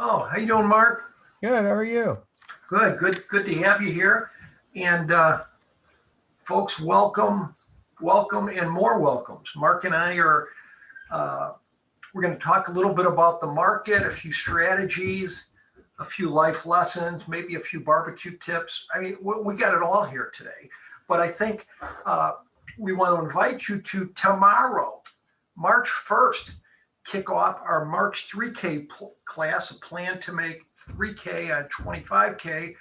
Oh, how you doing, Mark? Good. How are you? Good to have you here. And folks, welcome, and more welcomes. Mark and I are uh, we're going to talk a little bit about the market, a few strategies, a few life lessons, maybe a few barbecue tips. I mean, we got it all here today. But I think uh, we want to invite you to tomorrow, March 1st, kick off our March 3K class, a plan to make 3K on 25K.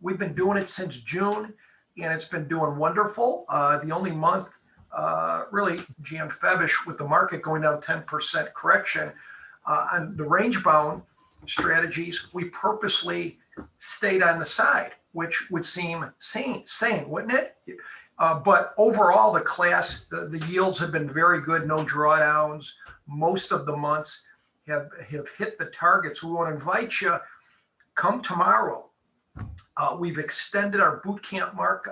We've been doing it since June, and it's been doing wonderful. The only month, really, Jan Febish, with the market going down 10% correction on the range bound strategies, we purposely stayed on the side, which would seem sane, wouldn't it? But overall, the yields have been very good, no drawdowns. Most of the months have hit the targets. We want to invite you, come tomorrow. We've extended our boot camp, Mark.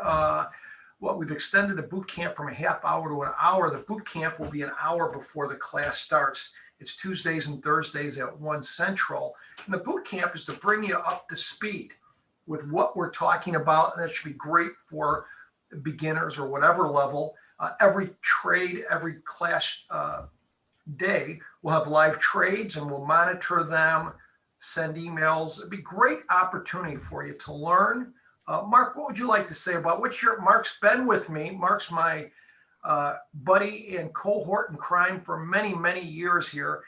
We've extended the boot camp from a half hour to an hour. The boot camp will be an hour before the class starts. It's Tuesdays and Thursdays at 1 Central. And the boot camp is to bring you up to speed with what we're talking about. And that should be great for beginners or whatever level. Every trade, every class day, we'll have live trades and we'll monitor them, send emails. It'd be a great opportunity for you to learn. Mark, what would you like to say about Mark's been with me. Mark's my buddy and cohort in crime for many, many years here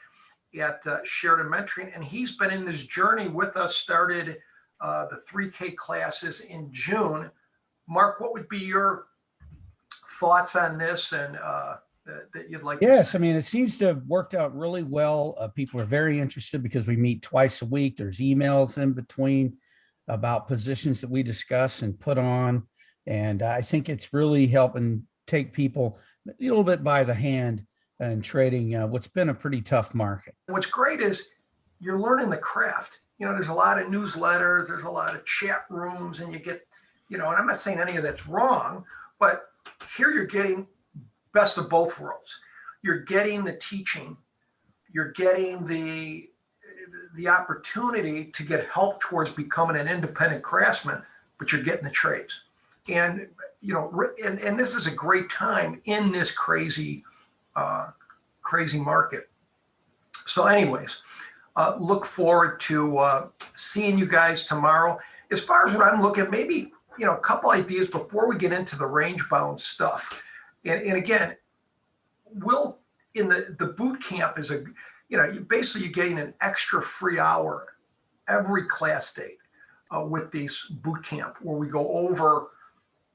at Sheridan Mentoring. And he's been in this journey with us, started the 3K classes in June. Mark, what would be your thoughts on this and that you'd like to Yes, say? I mean, it seems to have worked out really well. People are very interested because we meet twice a week. There's emails in between about positions that we discuss and put on. And I think it's really helping take people a little bit by the hand and trading what's been a pretty tough market. What's great is you're learning the craft. There's a lot of newsletters, there's a lot of chat rooms, and you get, and I'm not saying any of that's wrong, but here you're getting best of both worlds. You're getting the teaching, you're getting the opportunity to get help towards becoming an independent craftsman, but you're getting the trades. And and this is a great time in this crazy market. So anyways, look forward to seeing you guys tomorrow. As far as what I'm looking, maybe a couple ideas before we get into the range bound stuff. And again, we'll in the boot camp is you're getting an extra free hour every class date with these boot camp where we go over,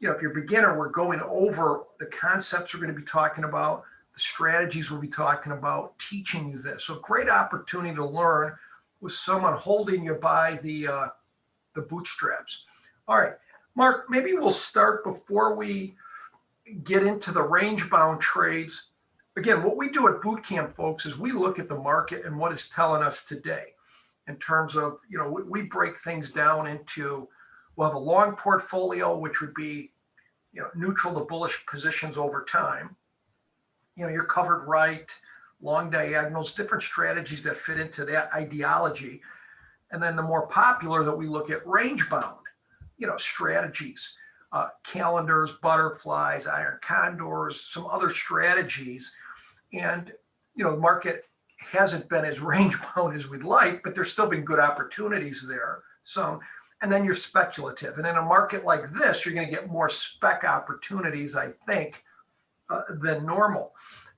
if you're a beginner, we're going over the concepts we're going to be talking about, the strategies we'll be talking about, teaching you this. So great opportunity to learn with someone holding you by the bootstraps. All right, Mark, maybe we'll start before we get into the range bound trades. Again, what we do at boot camp, folks, is we look at the market and what it's telling us today in terms of, we break things down into, we'll have a long portfolio, which would be, neutral to bullish positions over time. You're covered right, long diagonals, different strategies that fit into that ideology. And then the more popular that we look at, range bound, strategies, calendars, butterflies, iron condors, some other strategies. And, the market hasn't been as range bound as we'd like, but there's still been good opportunities there. And then you're speculative. And in a market like this, you're going to get more spec opportunities, I think, than normal.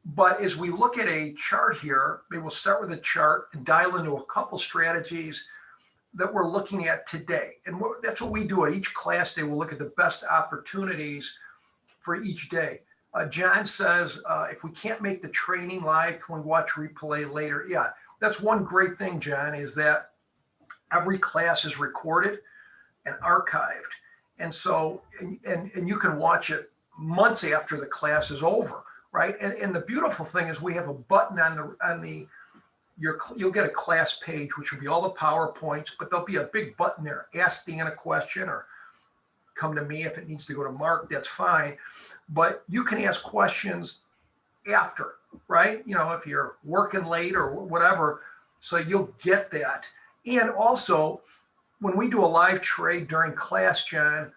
But as we look at a chart here, maybe we'll start with a chart and dial into a couple strategies that we're looking at today. And that's what we do at each class day. We'll look at the best opportunities for each day. John says, if we can't make the training live, can we watch replay later? Yeah, that's one great thing, John, is that every class is recorded and archived. And so, and you can watch it months after the class is over, right? And the beautiful thing is we have a button you'll get a class page, which will be all the PowerPoints, but there'll be a big button there. Ask Dan a question or come to me. If it needs to go to Mark, that's fine. But you can ask questions after, right? If you're working late or whatever, so you'll get that. And also, when we do a live trade during class, John,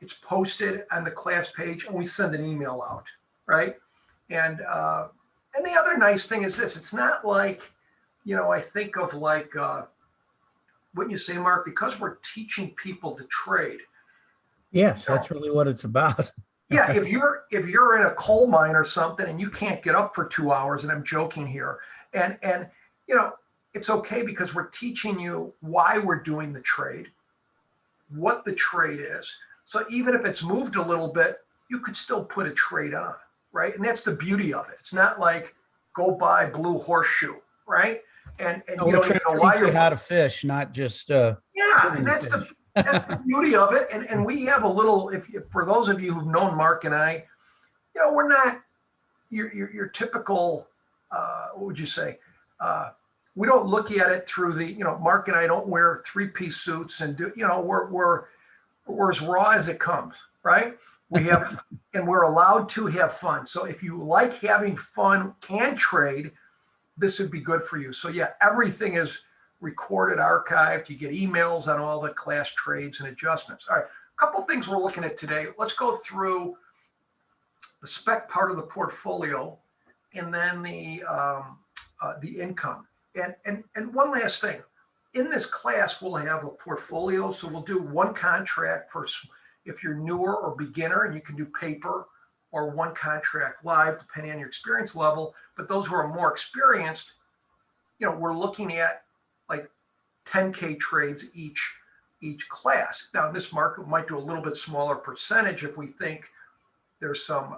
it's posted on the class page and we send an email out, right? And the other nice thing is this, it's not like, I think of like, wouldn't you say, Mark, because we're teaching people to trade. Yes, that's really what it's about. Yeah, if you're in a coal mine or something and you can't get up for 2 hours, and I'm joking here, and you know, it's okay because we're teaching you why we're doing the trade, what the trade is. So even if it's moved a little bit, you could still put a trade on, right? And that's the beauty of it. It's not like go buy blue horseshoe, right? And you We're don't trying even know to why teach you you're how to fish, not just yeah, hitting and the that's the fish. beauty of it. And we have a little, if for those of you who've known Mark and I, we're not your typical, what would you say? We don't look at it through the, Mark and I don't wear three-piece suits and do, we're as raw as it comes, right? We have, and we're allowed to have fun. So if you like having fun and trade, this would be good for you. So yeah, everything is recorded, archived. You get emails on all the class trades and adjustments. All right, a couple things we're looking at today. Let's go through the spec part of the portfolio, and then the income. And one last thing, in this class we'll have a portfolio. So we'll do one contract for if you're newer or beginner, and you can do paper or one contract live depending on your experience level. But those who are more experienced, we're looking at like 10K trades each class. Now in this market, we might do a little bit smaller percentage if we think there's some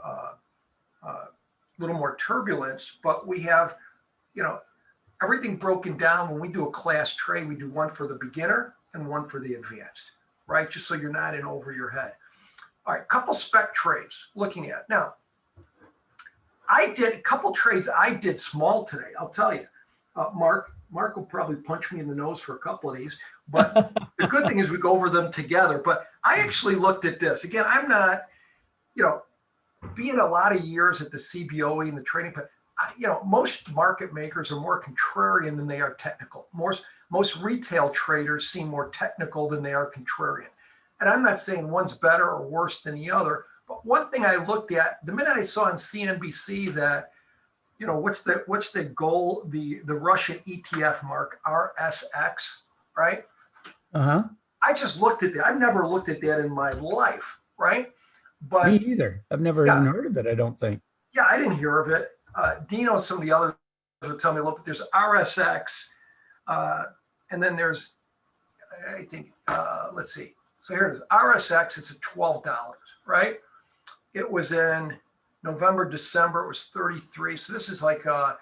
little more turbulence, but we have, everything broken down. When we do a class trade, we do one for the beginner and one for the advanced, right? Just so you're not in over your head. All right, couple spec trades looking at. Now, I did a couple trades I did small today, I'll tell you. Mark will probably punch me in the nose for a couple of these, but the good thing is we go over them together. But I actually looked at this. Again, I'm not, being a lot of years at the CBOE and the trading, but most market makers are more contrarian than they are technical. Most retail traders seem more technical than they are contrarian. And I'm not saying one's better or worse than the other, but one thing I looked at the minute I saw on CNBC that, what's the goal, the Russian ETF, Mark, RSX, right? Uh-huh. I just looked at that. I've never looked at that in my life, right? Me But either. I've never yeah, even heard of it, I don't think. yeah, I didn't hear of it. Dino and some of the others will tell me a little bit. There's RSX, and then there's, I think, let's see. So here it is. RSX, it's at $12, right? It was in November, December, it was 33. So this is like a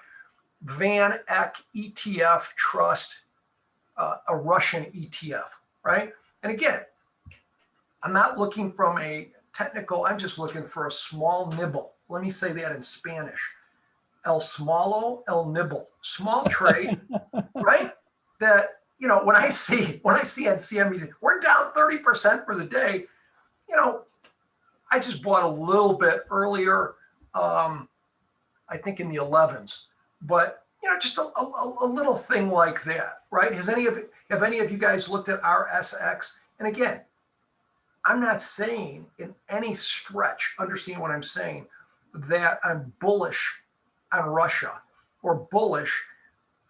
Van Eck ETF Trust, a Russian ETF, right? And again, I'm not looking from a technical, I'm just looking for a small nibble. Let me say that in Spanish. El smalo, el nibble. Small trade, right? That, when I see on CNBC, we're down 30% for the day, I just bought a little bit earlier, I think in the 11s. But, just a little thing like that, right? Have any of you guys looked at RSX? And again, I'm not saying in any stretch, understand what I'm saying, that I'm bullish on Russia or bullish.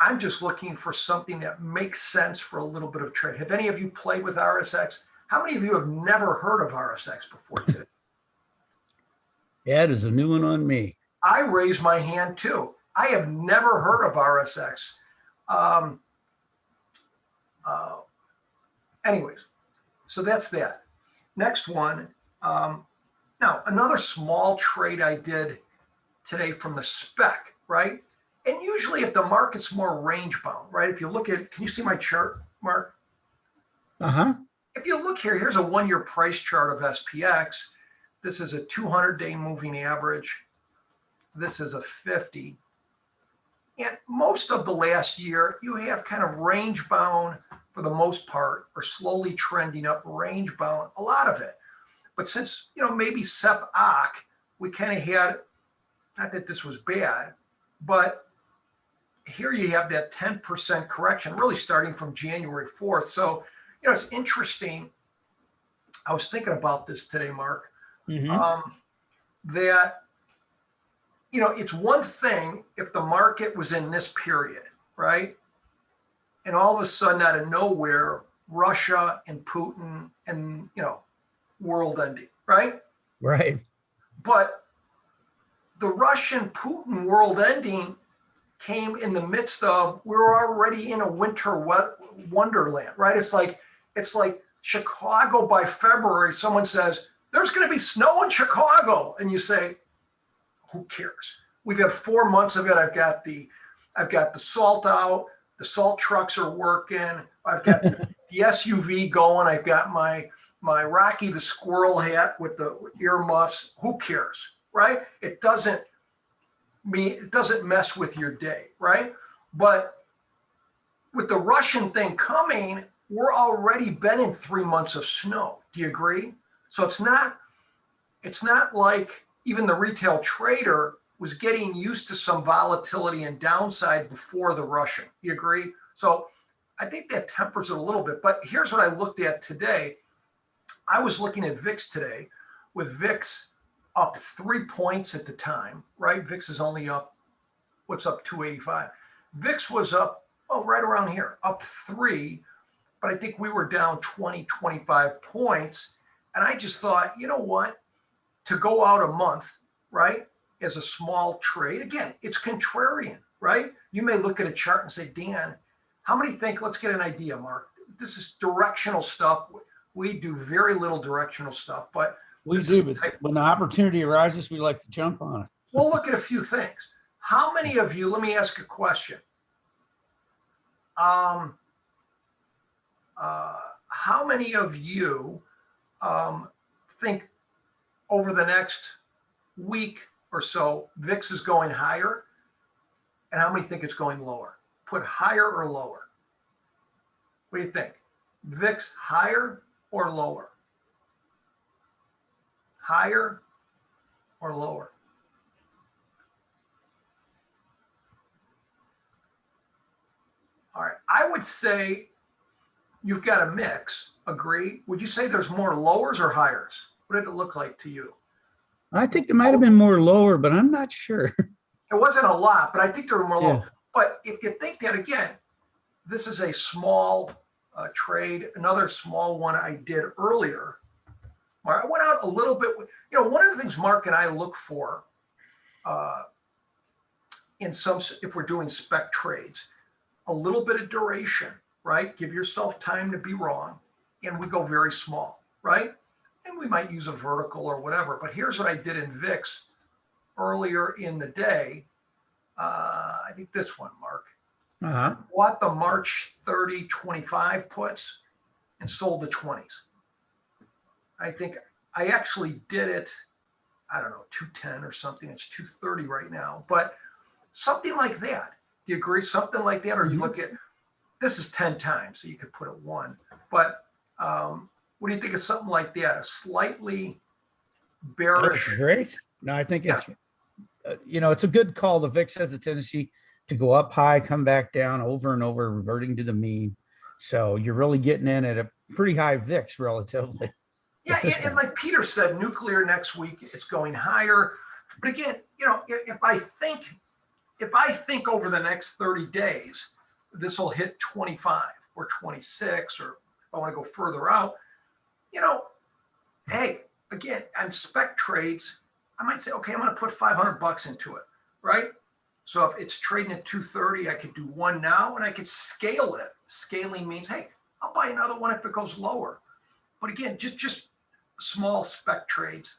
I'm just looking for something that makes sense for a little bit of trade. Have any of you played with RSX? How many of you have never heard of RSX before today? Yeah, it is a new one on me. I raised my hand too. I have never heard of RSX. Anyways, so that's that. Next one. Now, another small trade I did today from the spec, right? And usually if the market's more range bound, right? If you look at, can you see my chart, Mark? Uh-huh. If you look here, here's a 1-year price chart of SPX. This is a 200-day moving average. This is a 50. And most of the last year, you have kind of range bound for the most part, or slowly trending up, range bound, a lot of it. But since, maybe Sep Ak, we kind of had, not that this was bad, but here you have that 10% correction really starting from January 4th. So, it's interesting. I was thinking about this today, Mark, that, it's one thing if the market was in this period, right? And all of a sudden, out of nowhere, Russia and Putin and, world ending, right? Right. But the Russian Putin world ending came in the midst of, we're already in a winter wonderland, right? It's like Chicago by February, someone says, there's going to be snow in Chicago. And you say, who cares? We've had 4 months of it. I've got the salt out. The salt trucks are working. I've got the SUV going. I've got my Rocky the Squirrel hat with the earmuffs. Who cares, right? It doesn't mess with your day, right? But with the Russian thing coming, we're already been in 3 months of snow. Do you agree? So it's not like even the retail trader was getting used to some volatility and downside before the Russian. You agree? So I think that tempers it a little bit. But here's what I looked at today. I was looking at VIX today, with VIX up 3 points at the time, right? VIX is only up, what's up, 285. VIX was up, right around here, up 3, but I think we were down 20, 25 points. And I just thought, you know what? To go out a month, right, as a small trade, again, it's contrarian, right? You may look at a chart and say, Dan, how many think, let's get an idea, Mark. This is directional stuff. We do very little directional stuff, but we do. But when the opportunity arises, we like to jump on it. We'll look at a few things. How many of you, let me ask a question. How many of you think over the next week or so, VIX is going higher? And how many think it's going lower? Put higher or lower. What do you think? VIX higher or lower? Higher or lower? All right, I would say you've got a mix, agree? Would you say there's more lowers or higher? What did it look like to you? I think there might have been more lower, but I'm not sure. It wasn't a lot, but I think there were more lower. But if you think that, again, this is a small trade, another small one I did earlier. I went out a little bit. One of the things Mark and I look for if we're doing spec trades, a little bit of duration, right? Give yourself time to be wrong. And we go very small, right? And we might use a vertical or whatever. But here's what I did in VIX earlier in the day. I think this one, Mark. Bought the March 30, 25 puts and sold the 20s. I think I actually did it, I don't know, 210 or something. It's 230 right now. But something like that. Do you agree? Something like that? Or you look at, this is 10 times, so you could put it 1. But what do you think of something like that? A slightly bearish. That's great. No, I think it's, it's a good call. The VIX has a tendency to go up high, come back down over and over, reverting to the mean. So you're really getting in at a pretty high VIX relatively. Yeah, and like Peter said, nuclear next week, it's going higher. But again, if I think over the next 30 days, this will hit 25 or 26, or if I want to go further out, hey, again, on spec trades, I might say, okay, I'm going to put $500 into it, right? So if it's trading at 230, I could do one now and I could scale it. Scaling means, hey, I'll buy another one if it goes lower. But again, just small spec trades.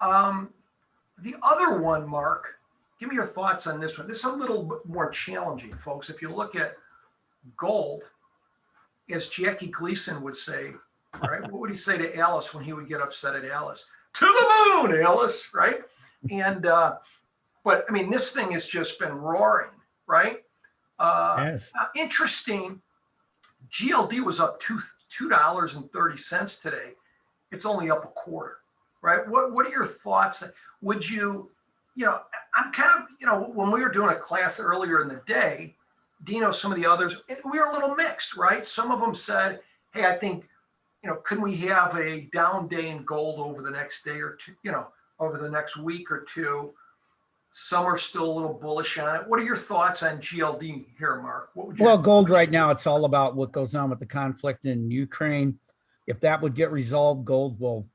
The other one, Mark, give me your thoughts on this one. This is a little bit more challenging, folks. If you look at gold, as Jackie Gleason would say, right? What would he say to Alice when he would get upset at Alice? To the moon, Alice, right? And, but I mean, this thing has just been roaring, right? Yes. Interesting. GLD was up $2.30 today. It's only up a quarter, right? What are your thoughts? Would you I'm kind of, when we were doing a class earlier in the day, Dino, some of the others, we were a little mixed, right? Some of them said, hey, I think, can we have a down day in gold over the next day or two, over the next week or two? Some are still a little bullish on it. What are your thoughts on GLD here, Mark? What would you? Well, gold right now, it's all about what goes on with the conflict in Ukraine. If that would get resolved, gold will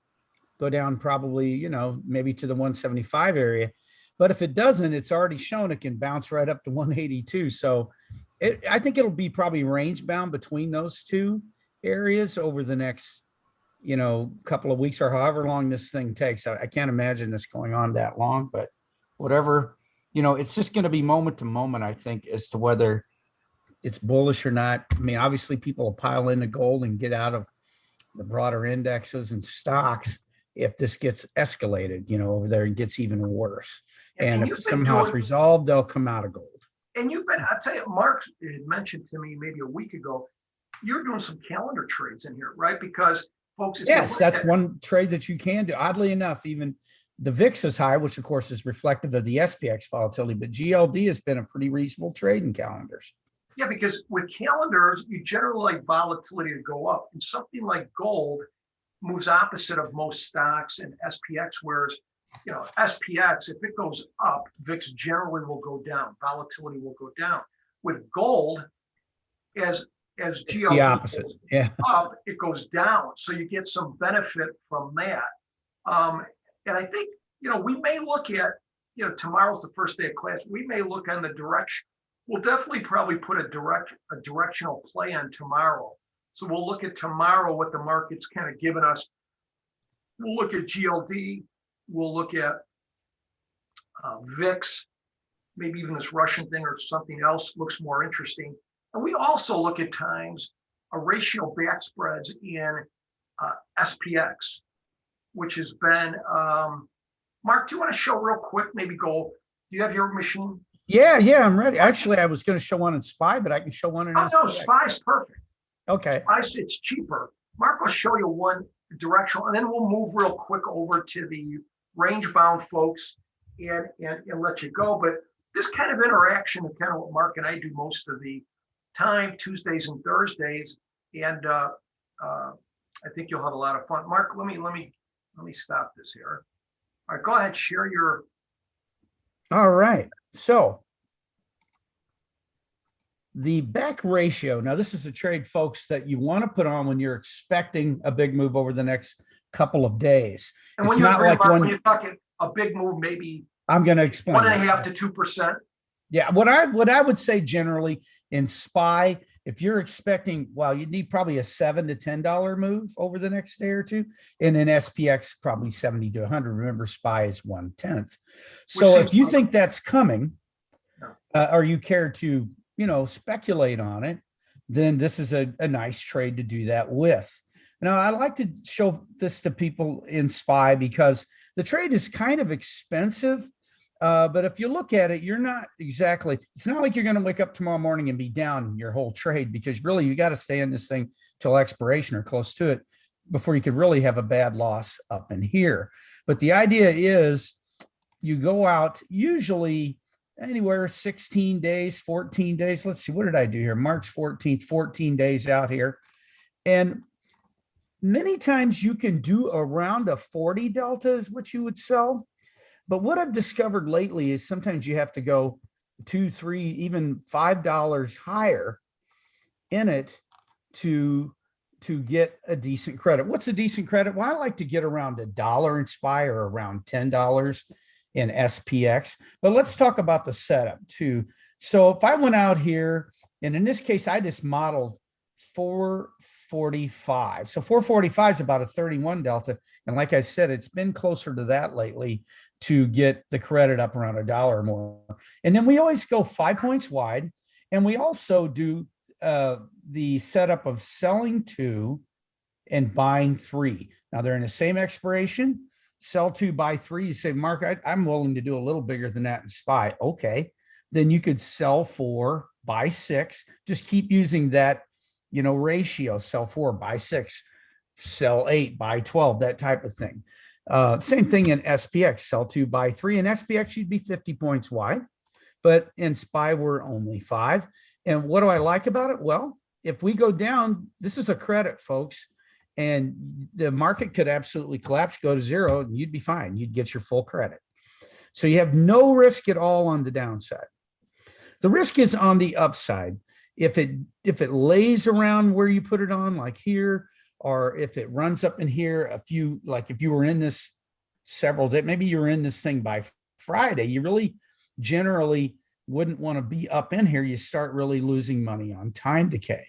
go down probably, maybe to the 175 area. But if it doesn't, it's already shown it can bounce right up to 182. So I think it'll be probably range bound between those two areas over the next, couple of weeks or however long this thing takes. I can't imagine this going on that long, but whatever, it's just going to be moment to moment, I think, as to whether it's bullish or not. I mean, obviously people will pile into gold and get out of the broader indexes and stocks if this gets escalated, over there and gets even worse. And if somehow it's resolved, they'll come out of gold. And I'll tell you, Mark had mentioned to me maybe a week ago, you're doing some calendar trades in here, right? Because folks, yes, that's one trade that you can do. Oddly enough, even the VIX is high, which of course is reflective of the SPX volatility, but GLD has been a pretty reasonable trade in calendars. Yeah, because with calendars, you generally like volatility to go up, and something like gold moves opposite of most stocks and SPX, whereas SPX, if it goes up, VIX generally will go down, volatility will go down. With gold, as GLD goes up, it goes down, so you get some benefit from that. And I think we may look at tomorrow's the first day of class. We may look on the direction. We'll definitely probably put a directional play on tomorrow. So we'll look at tomorrow what the market's kind of given us. We'll look at GLD. We'll look at VIX, maybe even this Russian thing or something else looks more interesting. And we also look at times a ratio backspreads in SPX, which has been, Mark, do you want to show real quick, maybe do you have your machine? Yeah, I'm ready. Actually, I was going to show one in SPY, but I can show one in SPX. No, SPY's perfect. Okay. SPY, it's cheaper. Mark will show you one directional, and then we'll move real quick over to the range bound folks and let you go. But this kind of interaction is kind of what Mark and I do most of the time, Tuesdays and Thursdays. And I think you'll have a lot of fun. Mark, let me stop this here. All right, go ahead, share your. All right. So the back ratio. Now, this is a trade, folks, that you want to put on when you're expecting a big move over the next couple of days. And when you're talking a big move, maybe I'm going to explain 1.5 to 2%. Yeah, what I would say generally in SPY, if you're expecting, you need probably a $7 to $10 move over the next day or two, and in SPX probably 70 to 100. Remember, SPY is 1/10. So if you think that's coming, or you care to speculate on it, then this is a nice trade to do that with. Now, I like to show this to people in SPY because the trade is kind of expensive. But if you look at it, it's not like you're going to wake up tomorrow morning and be down your whole trade, because really you got to stay in this thing till expiration or close to it before you could really have a bad loss up in here. But the idea is you go out usually anywhere 16 days, 14 days. Let's see, what did I do here? March 14th, 14 days out here. And many times you can do around a 40 delta is what you would sell. But what I've discovered lately is sometimes you have to go $2, $3, even $5 higher in it to get a decent credit. What's a decent credit? Well, I like to get around $1 in SPY or around $10 in SPX. But let's talk about the setup too. So if I went out here, and in this case, I just modeled 445. So 445 is about a 31 delta. And like I said, it's been closer to that lately to get the credit up around $1 or more. And then we always go 5 points wide. And we also do the setup of selling 2 and buying 3. Now they're in the same expiration. Sell 2, buy 3. You say, Mark, I'm willing to do a little bigger than that in SPY. Okay. Then you could sell 4, buy 6. Just keep using that, ratio. Sell 4, buy 6, sell 8, buy 12, that type of thing. Same thing in SPX, sell 2, buy 3. In SPX, you'd be 50 points wide, but in SPY, we're only 5. And what do I like about it? Well, if we go down, this is a credit, folks, and the market could absolutely collapse, go to 0, and you'd be fine. You'd get your full credit. So you have no risk at all on the downside. The risk is on the upside. If it lays around where you put it on, like here, or if it runs up in here a few, like if you were in this several days, maybe you were in this thing by Friday, you really generally wouldn't want to be up in here. You start really losing money on time decay.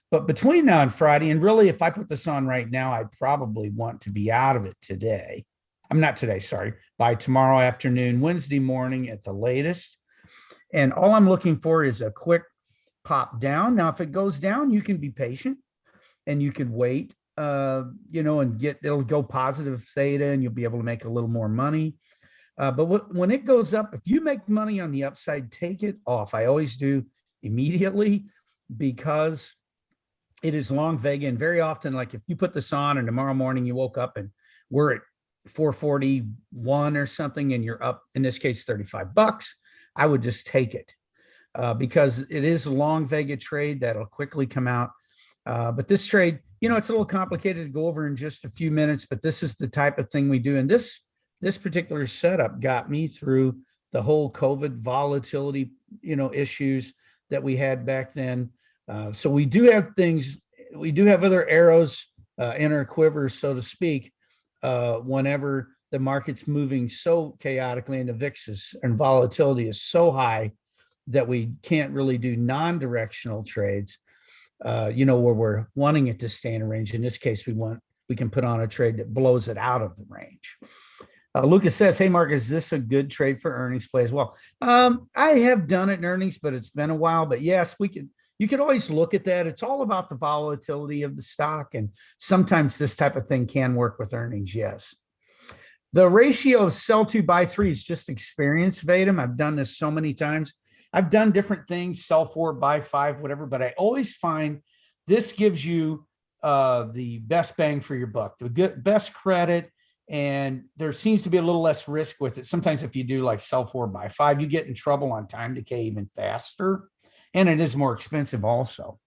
But between now and Friday, and really, if I put this on right now, I'd probably want to be out of it today. I'm not today, sorry, by tomorrow afternoon, Wednesday morning at the latest. And all I'm looking for is a quick pop down. Now, if it goes down, you can be patient and you can wait, and it'll go positive theta and you'll be able to make a little more money. But when it goes up, if you make money on the upside, take it off. I always do immediately, because it is long Vega. And very often, like if you put this on and tomorrow morning you woke up and we're at 441 or something and you're up, in this case, $35, I would just take it, because it is a long Vega trade that'll quickly come out. But this trade, it's a little complicated to go over in just a few minutes, but this is the type of thing we do. And this particular setup got me through the whole COVID volatility, issues that we had back then. So we do have other arrows in our quiver, so to speak, whenever the market's moving so chaotically and the VIX and volatility is so high that we can't really do non-directional trades, where we're wanting it to stay in a range. In this case, we can put on a trade that blows it out of the range. Lucas says, hey, Mark, is this a good trade for earnings play as well? I have done it in earnings, but it's been a while. But yes, you could always look at that. It's all about the volatility of the stock. And sometimes this type of thing can work with earnings, yes. The ratio of sell 2, buy 3 is just experience, Vadim. I've done this so many times. I've done different things, sell 4, buy 5, whatever, but I always find this gives you the best bang for your buck, the best credit, and there seems to be a little less risk with it. Sometimes if you do like sell 4, buy 5, you get in trouble on time decay even faster, and it is more expensive also.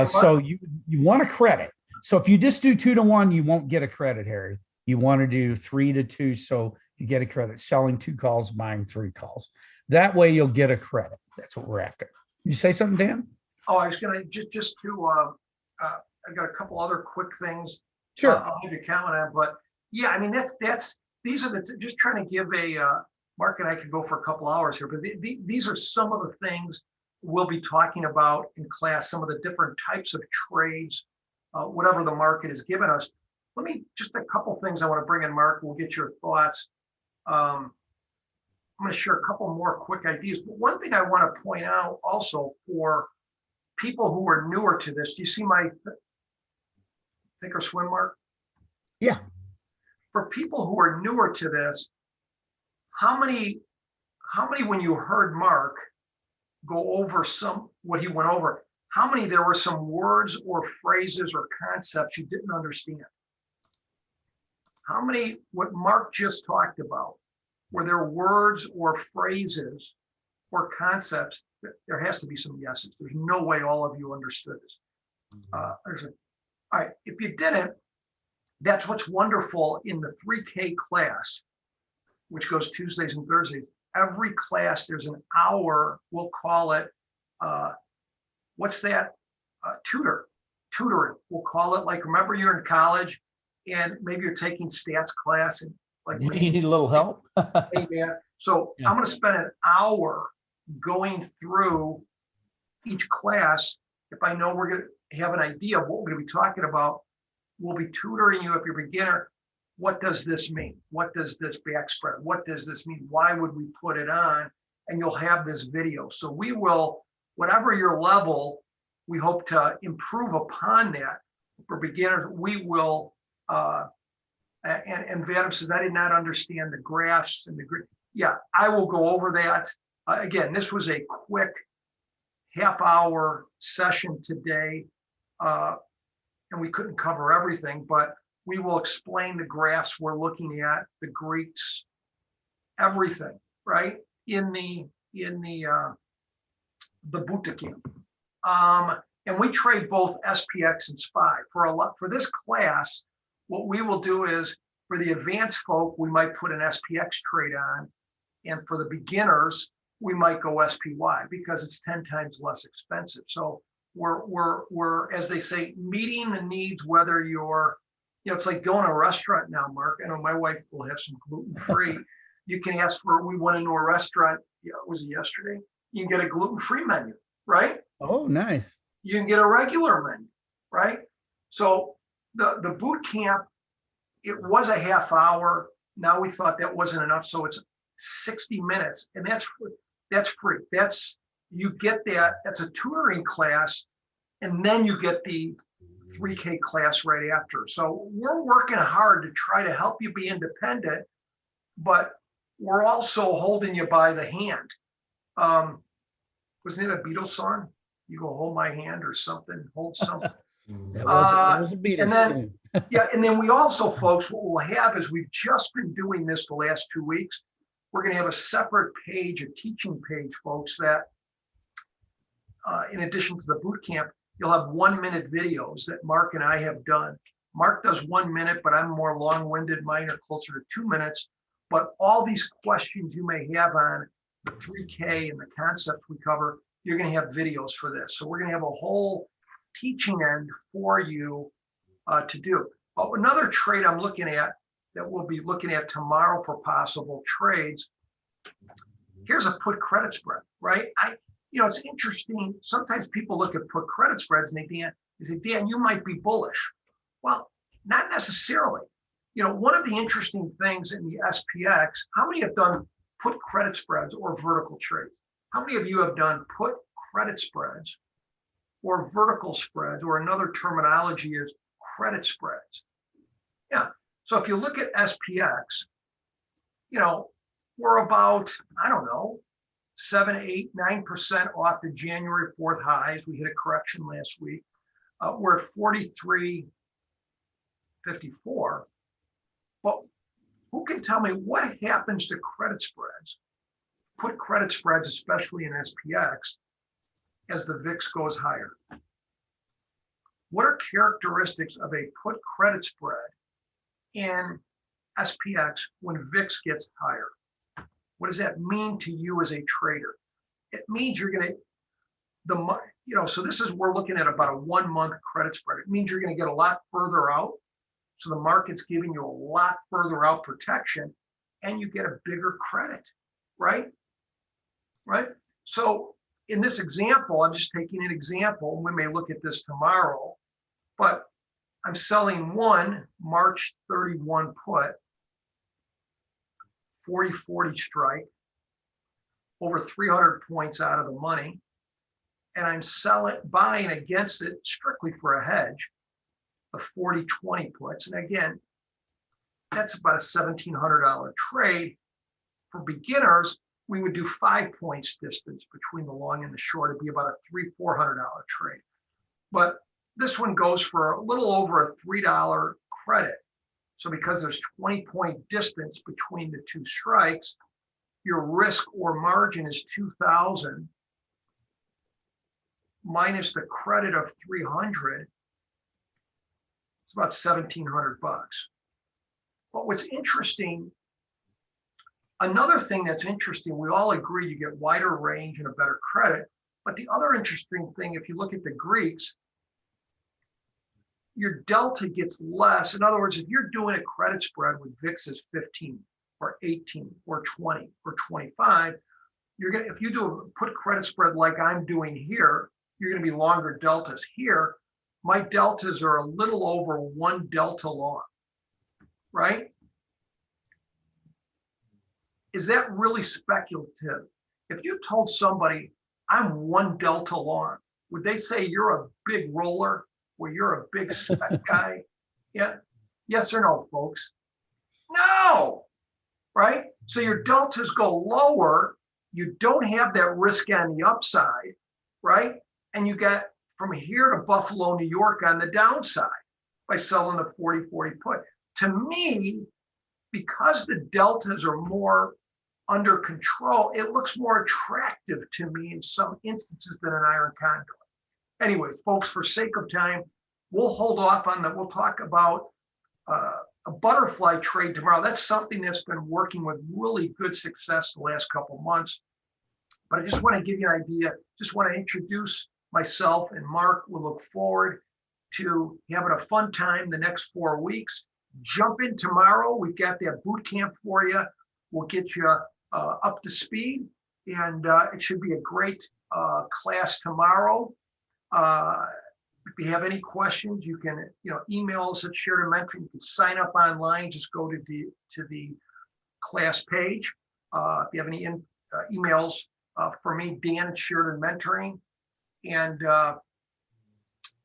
So you want a credit. So if you just do 2 to 1, you won't get a credit, Harry. You want to do 3 to 2, so you get a credit, selling 2 calls, buying 3 calls. That way you'll get a credit. That's what we're after. You say something, Dan? Oh, I was going to just to, I've got a couple other quick things. Sure. I'll have you comment on, but yeah, I mean, these are just trying to give a market. I could go for a couple hours here, but these are some of the things we'll be talking about in class, some of the different types of trades, whatever the market has given us. Let me, just a couple things I want to bring in, Mark. We'll get your thoughts. I'm going to share a couple more quick ideas. But one thing I want to point out also for people who are newer to this, do you see my think or swim, Mark? Yeah. For people who are newer to this, how many when you heard Mark go over what he went over, how many there were some words or phrases or concepts you didn't understand? How many, what Mark just talked about, were there words or phrases or concepts? There has to be some yeses. There's no way all of you understood this. All right, if you didn't, that's what's wonderful in the 3K class, which goes Tuesdays and Thursdays. Every class, there's an hour, we'll call it, what's that? Tutoring. We'll call it, like, remember you're in college and maybe you're taking stats class and like you need a little help. Hey, man. So yeah. I'm going to spend an hour going through each class. If I know we're going to have an idea of what we're going to be talking about, we'll be tutoring you if you're a beginner. What does this mean? What does this backspread? What does this mean? Why would we put it on? And you'll have this video. So we will, whatever your level, we hope to improve upon that. For beginners, we will, and Vadim says, I did not understand the graphs and the grid. Yeah, I will go over that. Again, this was a quick half-hour session today, and we couldn't cover everything, but We will explain the graphs we're looking at, the Greeks, everything, right? In the boot camp. And we trade both SPX and SPY. For this class, what we will do is, for the advanced folk, we might put an SPX trade on. And for the beginners, we might go SPY because it's 10 times less expensive. So we're, as they say, meeting the needs, whether you're, it's like going to a restaurant now, Mark. I know my wife will have some gluten-free. You can ask for, we went into a restaurant, was it yesterday? You can get a gluten-free menu, right? Oh, nice. You can get a regular menu, right? So the boot camp, it was a half hour. Now we thought that wasn't enough. So it's 60 minutes, and that's free. You get that. That's a tutoring class, and then you get the 3K class right after. So we're working hard to try to help you be independent, but we're also holding you by the hand. Wasn't it a Beatles song? You go hold my hand or something, hold something. That was a Beatles. And then, and then we also, folks, what we'll have is we've just been doing this the last 2 weeks. We're going to have a separate page, a teaching page, folks, that in addition to the boot camp, you'll have 1-minute videos that Mark and I have done. Mark does 1 minute, but I'm more long-winded. Mine are closer to 2 minutes. But all these questions you may have on the 3K and the concepts we cover, you're going to have videos for this. So we're going to have a whole teaching end for you to do. But another trade I'm looking at that we'll be looking at tomorrow for possible trades. Here's a put credit spread, right? It's interesting. Sometimes people look at put credit spreads and they say, Dan, you might be bullish. Well, not necessarily. One of the interesting things in the SPX, how many have done put credit spreads or vertical trades? How many of you have done put credit spreads or vertical spreads, or another terminology is credit spreads? Yeah. So if you look at SPX, we're about, 7, 8, 9% off the January 4th highs. We hit a correction last week. We're at 43.54. But who can tell me what happens to credit spreads, put credit spreads, especially in SPX, as the VIX goes higher? What are characteristics of a put credit spread in SPX when VIX gets higher? What does that mean to you as a trader? It means you're going to, so this is, we're looking at about a 1-month credit spread. It means you're going to get a lot further out. So the market's giving you a lot further out protection, and you get a bigger credit, right? Right? So in this example, I'm just taking an example. We may look at this tomorrow, but I'm selling one March 31 put, 40-40 strike, over 300 points out of the money. And I'm buying against it strictly for a hedge of 40-20 puts. And again, that's about a $1,700 trade. For beginners, we would do 5 points distance between the long and the short. It'd be about a $300-400 trade. But this one goes for a little over a $3 credit. So because there's 20-point distance between the two strikes, your risk or margin is 2,000 minus the credit of 300. It's about 1,700 bucks. But what's interesting, another thing that's interesting, we all agree you get wider range and a better credit. But the other interesting thing, if you look at the Greeks, your delta gets less. In other words, if you're doing a credit spread with VIX is 15 or 18 or 20 or 25, if you do a put credit spread like I'm doing here, you're going to be longer deltas. Here, my deltas are a little over 1 delta long, right? Is that really speculative? If you told somebody I'm 1 delta long, would they say you're a big roller, or you're a big spec guy? Yeah. Yes or no, folks? No, right? So your deltas go lower. You don't have that risk on the upside, right? And you get from here to Buffalo, New York on the downside. by selling the 40-40 put. To me, because the deltas are more under control, it looks more attractive to me in some instances than an iron conduit. Anyway, folks, for sake of time, we'll hold off on that. We'll talk about a butterfly trade tomorrow. That's something that's been working with really good success the last couple of months. But I just want to give you an idea. Just want to introduce myself and Mark. We'll look forward to having a fun time the next 4 weeks. Jump in tomorrow. We've got that boot camp for you. We'll get you up to speed, and it should be a great class tomorrow. If you have any questions, you can email us at Sheridan Mentoring. You can sign up online. Just go to the class page. If you have any emails for me, Dan at Sheridan Mentoring, and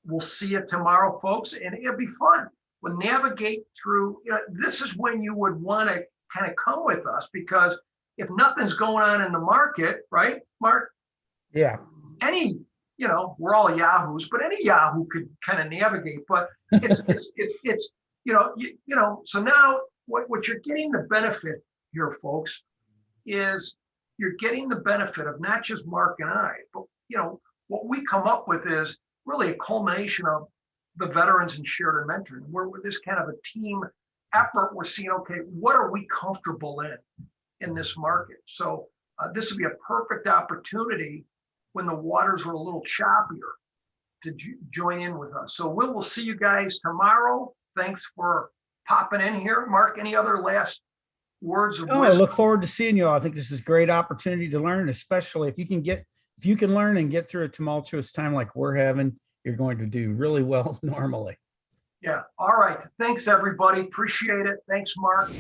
we'll see you tomorrow, folks. And it'll be fun. We'll navigate through. This is when you would want to kind of come with us, because if nothing's going on in the market, right, Mark? Yeah. We're all yahoos, but any yahoo could kind of navigate. But it's So now what you're getting the benefit here, folks, is you're getting the benefit of not just Mark and I, but what we come up with is really a culmination of the veterans in Sheridan Mentoring. We're this kind of a team effort. We're seeing, okay, what are we comfortable in this market? So this would be a perfect opportunity when the waters are a little choppier to join in with us. So we'll see you guys tomorrow. Thanks for popping in here. Mark, any other last words of wisdom? I look forward to seeing you all. I think this is a great opportunity to learn, especially if you can learn and get through a tumultuous time like we're having, you're going to do really well normally. Yeah. All right. Thanks, everybody. Appreciate it. Thanks, Mark.